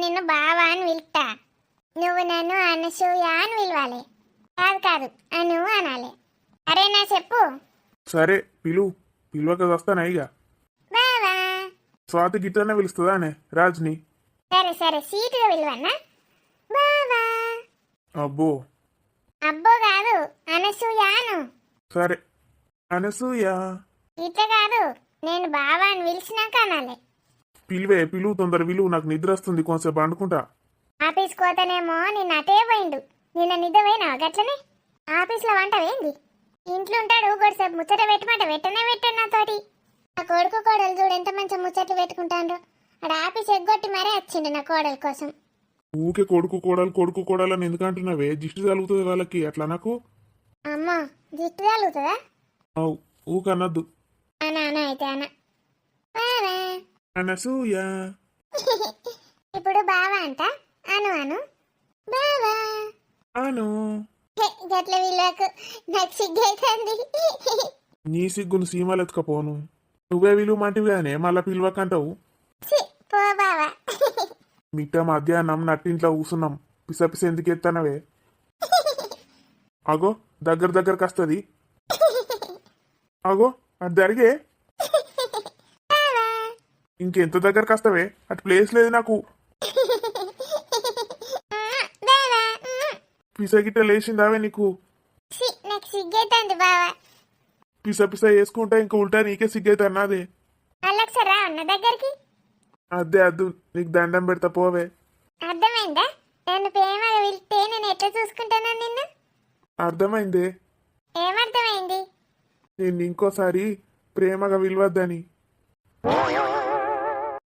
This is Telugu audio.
నిన్ను బావా అని పిలుస్తా. నువ్వు నన్ను అనసూయ అని పిలవాలి. కాదు కాదు అను అనాలి. అరేనా చెప్పు. సరే పిలువక వస్తానా ఇక. బావా. స్వాతి గిట్లనే పిలుస్తుందా అనే రాజ్ని. సరే సరే సీటుగా పిలువన్నా. బావా. అబ్బో అబ్బో కాదు అనసూయ అను. సరే అనసూయ. ఇట్లా కాదు, నేను బావా అని పిలిచినాక అనాలి. పిలువు తొందర నాకు నిద్ర వస్తుంది, కొంచెం పండుకుంటా. ఆఫీస్ కోతనేమో నిన్న అటే పోయిండు. నిన్న నిద్ర పోయినావా గట్లనే? ఆఫీస్లో వంట వేంది? ఇంట్లో ఉంటాడు కొద్దిసేపు ముచ్చట పెట్టమంటే పెట్టనే నాతోటి. నా కొడుకు కోడలు చూడు ఎంత మంచిగా ముచ్చట్లు పెట్టుకుంటాను. అక్కడ ఆఫీస్ ఎగ్గొట్టి మరీ వచ్చిండు నా కోడల కోసం. ఊకే కొడుకు కోడలు అని ఎందుకంటున్నావే? దిష్టి తగులుతుంది వాళ్ళకి అట్లా నాకు. అమ్మా జిట్టు తగులుతుందా? అవు ఊకనద్దు. అనా అయితే అన బావా. అనసూయ. ఇప్పుడు బావా అంట. అను అను బావా అను. గట్ల వీళ్ళకు నాకు సిగ్గైతుంది. నీ సిగ్గును సీమలెత్తుకపోను. నువ్వే విలువమంటివి కానీ మళ్ళా పిలువకంటావు. పో బావా. మిట్ట మధ్యాహ్నం నట్టింట్లో కూసున్నాం, పిసపిస ఎందుకు ఎత్తానవే? అగో దగ్గరకు వస్తుంది. అగో అది జరిగే. ఇంకెంత దగ్గరకు వస్తావే? అటు ప్లేస్ లేదు నాకు. పిస గిట్ట లేచిందావే నీకు? నాకు సిగ్గైతుంది బావా. పిస వేసుకుంటా ఇంకా ఉల్టా నీకే సిగ్గైతే అన్నదే. అల్లొకసారి రా అన్న దగ్గరికి. అద్దు నీకు దండం పెడతా పోవే. అర్థమైందా? నన్ను ప్రేమగా పిలిస్తే నేను ఎట్లా చూసుకుంటాను నిన్ను? అర్థమైందే. ఏమర్థమైంది? నేను ఇంకోసారి ప్రేమగా విలువద్దని.